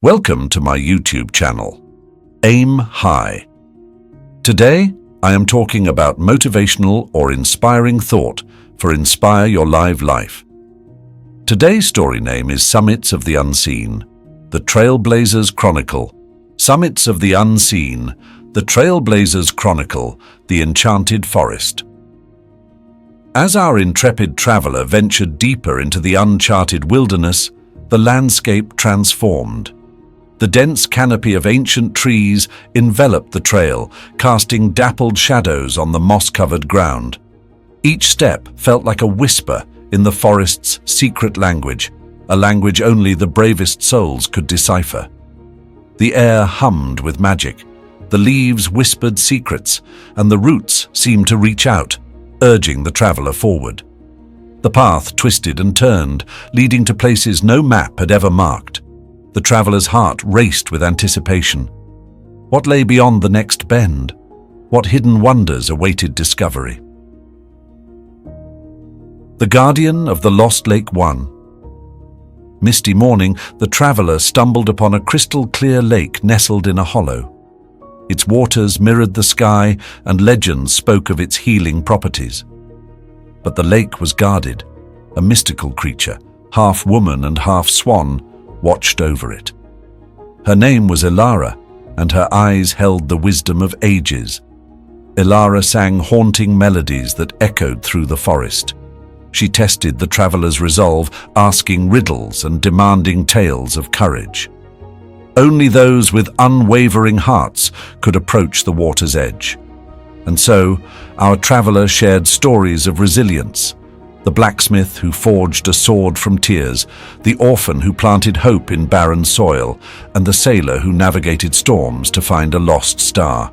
Welcome to my YouTube channel, Aim High. Today, I am talking about motivational or inspiring thought for Inspire Your Live Life. Today's story name is Summits of the Unseen, the Trailblazer's Chronicle. Summits of the Unseen, the Trailblazer's Chronicle, the Enchanted Forest. As our intrepid traveler ventured deeper into the uncharted wilderness, the landscape transformed. The dense canopy of ancient trees enveloped the trail, casting dappled shadows on the moss-covered ground. Each step felt like a whisper in the forest's secret language, a language only the bravest souls could decipher. The air hummed with magic, the leaves whispered secrets, and the roots seemed to reach out, urging the traveler forward. The path twisted and turned, leading to places no map had ever marked. The traveler's heart raced with anticipation. What lay beyond the next bend? What hidden wonders awaited discovery? The Guardian of the Lost Lake 1. Misty morning, the traveler stumbled upon a crystal-clear lake nestled in a hollow. Its waters mirrored the sky, and legends spoke of its healing properties. But the lake was guarded. A mystical creature, half woman and half swan, watched over it. Her name was Elara, and her eyes held the wisdom of ages. Elara sang haunting melodies that echoed through the forest. She tested the traveler's resolve, asking riddles and demanding tales of courage. Only those with unwavering hearts could approach the water's edge. And so, our traveler shared stories of resilience. The blacksmith who forged a sword from tears, the orphan who planted hope in barren soil, and the sailor who navigated storms to find a lost star.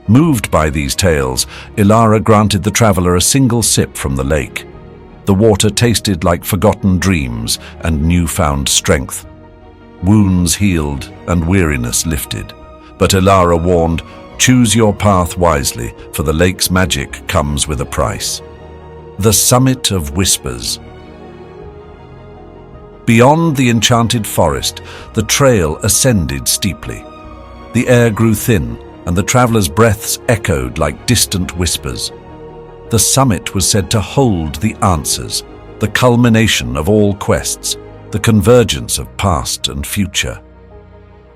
Moved by these tales, Elara granted the traveler a single sip from the lake. The water tasted like forgotten dreams and newfound strength. Wounds healed and weariness lifted. But Elara warned, "Choose your path wisely, for the lake's magic comes with a price." The Summit of Whispers. Beyond the enchanted forest, the trail ascended steeply. The air grew thin, and the traveler's breaths echoed like distant whispers. The summit was said to hold the answers, the culmination of all quests, the convergence of past and future.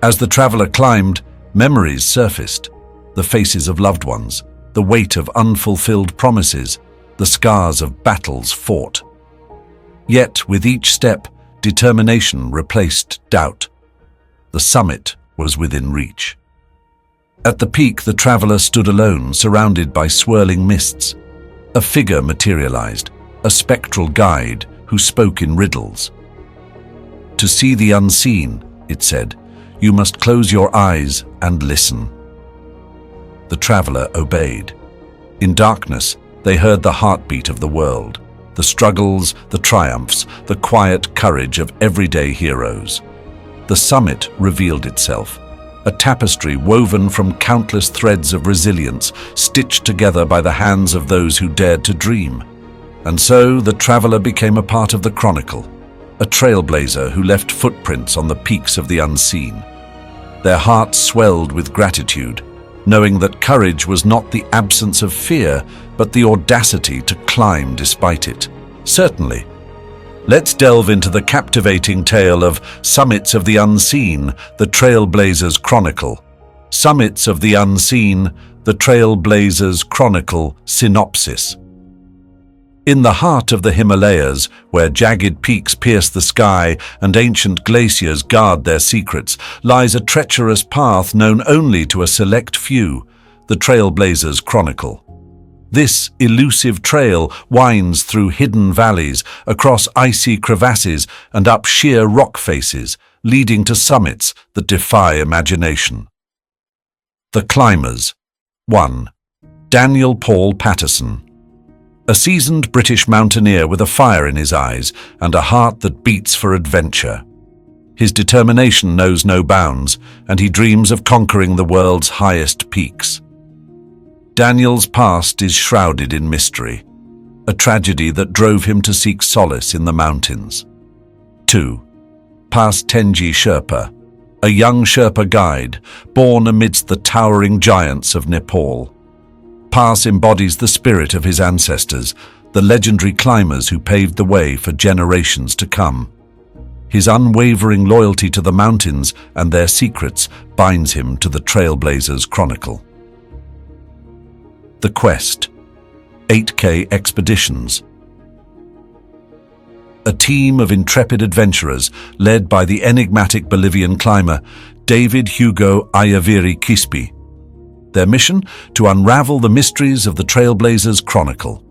As the traveler climbed, memories surfaced, the faces of loved ones, the weight of unfulfilled promises, the scars of battles fought. Yet, with each step, determination replaced doubt. The summit was within reach. At the peak, the traveler stood alone, surrounded by swirling mists. A figure materialized, a spectral guide who spoke in riddles. "To see the unseen," it said, "you must close your eyes and listen." The traveler obeyed. In darkness, they heard the heartbeat of the world, the struggles, the triumphs, the quiet courage of everyday heroes. The summit revealed itself, a tapestry woven from countless threads of resilience, stitched together by the hands of those who dared to dream. And so the traveler became a part of the Chronicle, a trailblazer who left footprints on the peaks of the unseen. Their hearts swelled with gratitude, knowing that courage was not the absence of fear, but the audacity to climb despite it. Certainly. Let's delve into the captivating tale of Summits of the Unseen, the Trailblazer's Chronicle. Summits of the Unseen, the Trailblazer's Chronicle synopsis. In the heart of the Himalayas, where jagged peaks pierce the sky and ancient glaciers guard their secrets, lies a treacherous path known only to a select few, the Trailblazer's Chronicle. This elusive trail winds through hidden valleys, across icy crevasses, and up sheer rock faces, leading to summits that defy imagination. The Climbers. 1. Daniel Paul Patterson. A seasoned British mountaineer with a fire in his eyes and a heart that beats for adventure. His determination knows no bounds, and he dreams of conquering the world's highest peaks. Daniel's past is shrouded in mystery, a tragedy that drove him to seek solace in the mountains. 2. Pas Tenji Sherpa. a young Sherpa guide, born amidst the towering giants of Nepal. Pas embodies the spirit of his ancestors, the legendary climbers who paved the way for generations to come. His unwavering loyalty to the mountains and their secrets binds him to the Trailblazer's Chronicle. The Quest, 8K Expeditions. A team of intrepid adventurers led by the enigmatic Bolivian climber David Hugo Ayaviri Quispe. Their mission? To unravel the mysteries of the Trailblazer's Chronicle.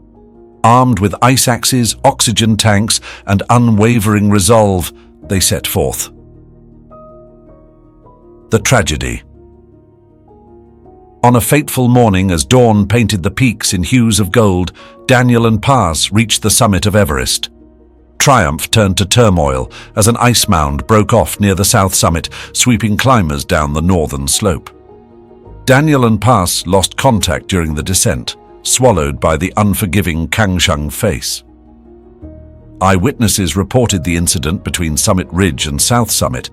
Armed with ice axes, oxygen tanks, and unwavering resolve, they set forth. The tragedy. On a fateful morning, as dawn painted the peaks in hues of gold, Daniel and Pas reached the summit of Everest. Triumph turned to turmoil as an ice mound broke off near the south summit, sweeping climbers down the northern slope. Daniel and Pas lost contact during the descent, swallowed by the unforgiving Kangshung face. Eyewitnesses reported the incident between Summit Ridge and South Summit,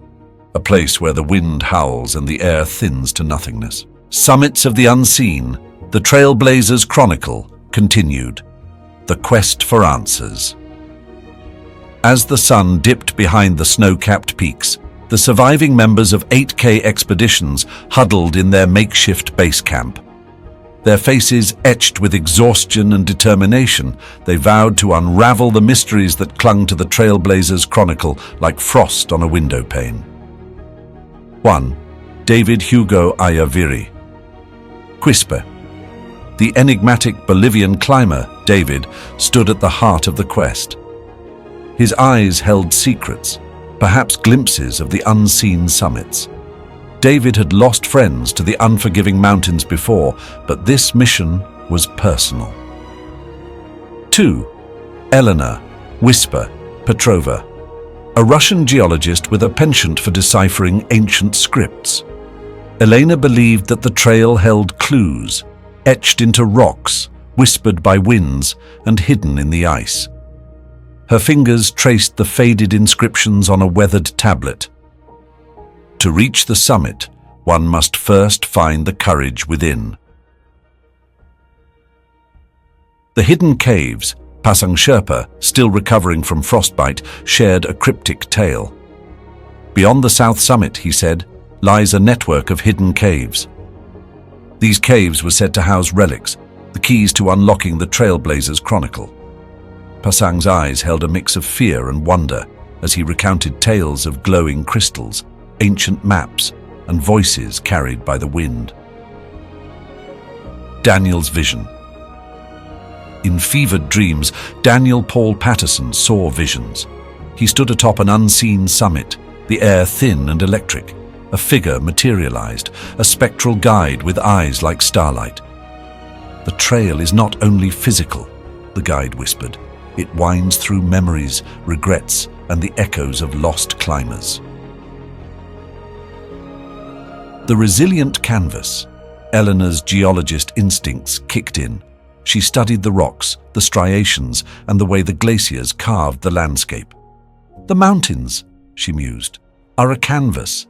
a place where the wind howls and the air thins to nothingness. Summits of the Unseen, the Trailblazer's Chronicle, continued. The quest for answers. As the sun dipped behind the snow-capped peaks, the surviving members of 8K Expeditions huddled in their makeshift base camp. Their faces etched with exhaustion and determination, they vowed to unravel the mysteries that clung to the Trailblazer's Chronicle like frost on a window pane. 1. David Hugo Ayaviri Quispe. The enigmatic Bolivian climber, David, stood at the heart of the quest. His eyes held secrets, perhaps glimpses of the unseen summits. David had lost friends to the unforgiving mountains before, but this mission was personal. 2. Elena Whisper Petrova, a Russian geologist with a penchant for deciphering ancient scripts. Elena believed that the trail held clues, etched into rocks, whispered by winds, and hidden in the ice. Her fingers traced the faded inscriptions on a weathered tablet. To reach the summit, one must first find the courage within. The hidden caves, Pasang Sherpa, still recovering from frostbite, shared a cryptic tale. Beyond the south summit, he said, lies a network of hidden caves. These caves were said to house relics, the keys to unlocking the Trailblazer's Chronicle. Pasang's eyes held a mix of fear and wonder as he recounted tales of glowing crystals, ancient maps, and voices carried by the wind. Daniel's vision. In fevered dreams, Daniel Paul Patterson saw visions. He stood atop an unseen summit, the air thin and electric. A figure materialized, a spectral guide with eyes like starlight. The trail is not only physical, the guide whispered. It winds through memories, regrets, and the echoes of lost climbers. The resilient canvas. Eleanor's geologist instincts kicked in. She studied the rocks, the striations, and the way the glaciers carved the landscape. The mountains, she mused, are a canvas,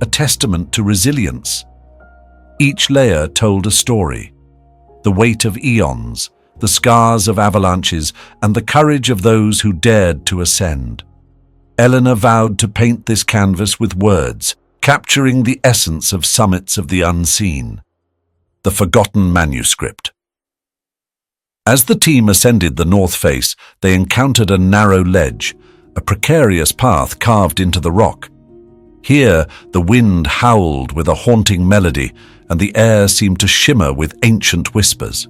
a testament to resilience. Each layer told a story. The weight of eons, the scars of avalanches, and the courage of those who dared to ascend. Eleanor vowed to paint this canvas with words, capturing the essence of summits of the unseen. The forgotten manuscript. As the team ascended the north face, they encountered a narrow ledge, a precarious path carved into the rock. Here, the wind howled with a haunting melody, and the air seemed to shimmer with ancient whispers.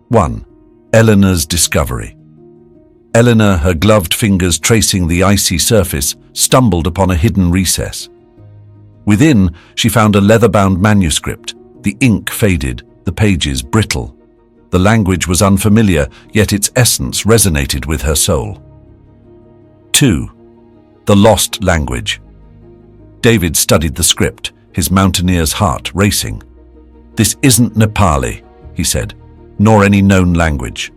1. Eleanor's discovery. Eleanor, her gloved fingers tracing the icy surface, stumbled upon a hidden recess. Within, she found a leather-bound manuscript, the ink faded, the pages brittle. The language was unfamiliar, yet its essence resonated with her soul. 2. The lost language. David studied the script, his mountaineer's heart racing. This isn't Nepali, he said, nor any known language.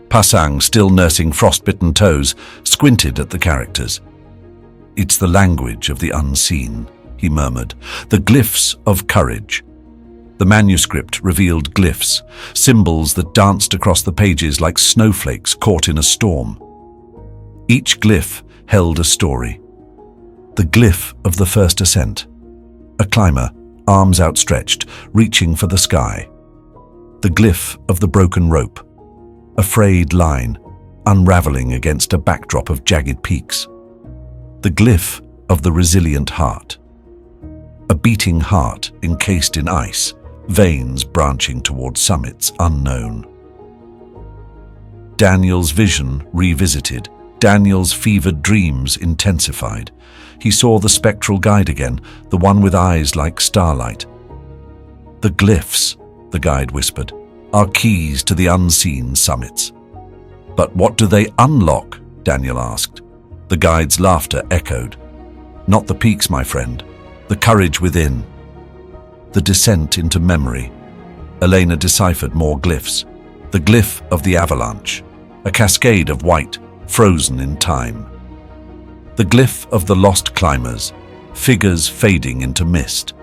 Pasang, still nursing frostbitten toes, squinted at the characters. It's the language of the unseen, he murmured. "The glyphs of courage." The manuscript revealed glyphs, symbols that danced across the pages like snowflakes caught in a storm. Each glyph held a story. The glyph of the first ascent. A climber, arms outstretched, reaching for the sky. The glyph of the broken rope. A frayed line, unraveling against a backdrop of jagged peaks. The glyph of the resilient heart. A beating heart encased in ice, veins branching toward summits unknown. Daniel's vision revisited. Daniel's fevered dreams intensified. He saw the spectral guide again, the one with eyes like starlight. "The glyphs," the guide whispered, "are keys to the unseen summits." "But what do they unlock?" Daniel asked. The guide's laughter echoed. "Not the peaks, my friend. The courage within." The descent into memory. Elena deciphered more glyphs. The glyph of the avalanche, a cascade of white, frozen in time. The glyph of the lost climbers, figures fading into mist.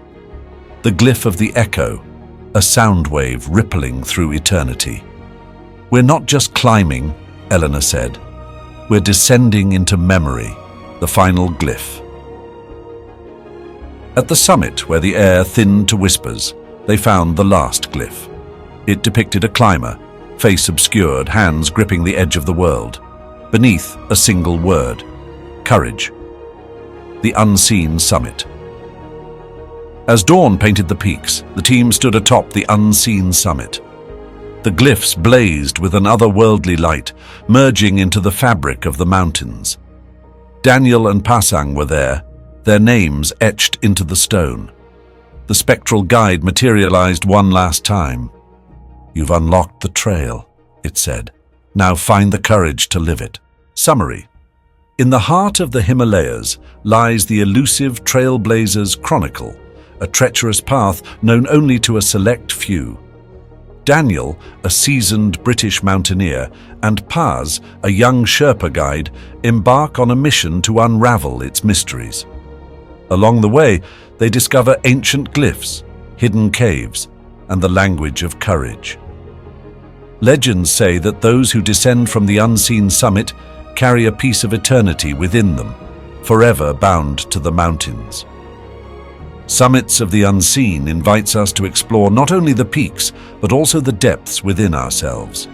The glyph of the echo, a sound wave rippling through eternity. "We're not just climbing," Elena said. "We're descending into memory," the final glyph. At the summit, where the air thinned to whispers, they found the last glyph. It depicted a climber, face obscured, hands gripping the edge of the world. Beneath, a single word: courage. The unseen summit. As dawn painted the peaks, the team stood atop the unseen summit. The glyphs blazed with an otherworldly light, merging into the fabric of the mountains. Daniel and Pasang were there, their names etched into the stone. The spectral guide materialized one last time. "You've unlocked the trail," it said. "Now find the courage to live it." Summary. In the heart of the Himalayas lies the elusive Trailblazer's Chronicle, a treacherous path known only to a select few. Daniel, a seasoned British mountaineer, and Paz, a young Sherpa guide, embark on a mission to unravel its mysteries. Along the way, they discover ancient glyphs, hidden caves, and the language of courage. Legends say that those who descend from the unseen summit carry a piece of eternity within them, forever bound to the mountains. Summits of the Unseen invites us to explore not only the peaks, but also the depths within ourselves.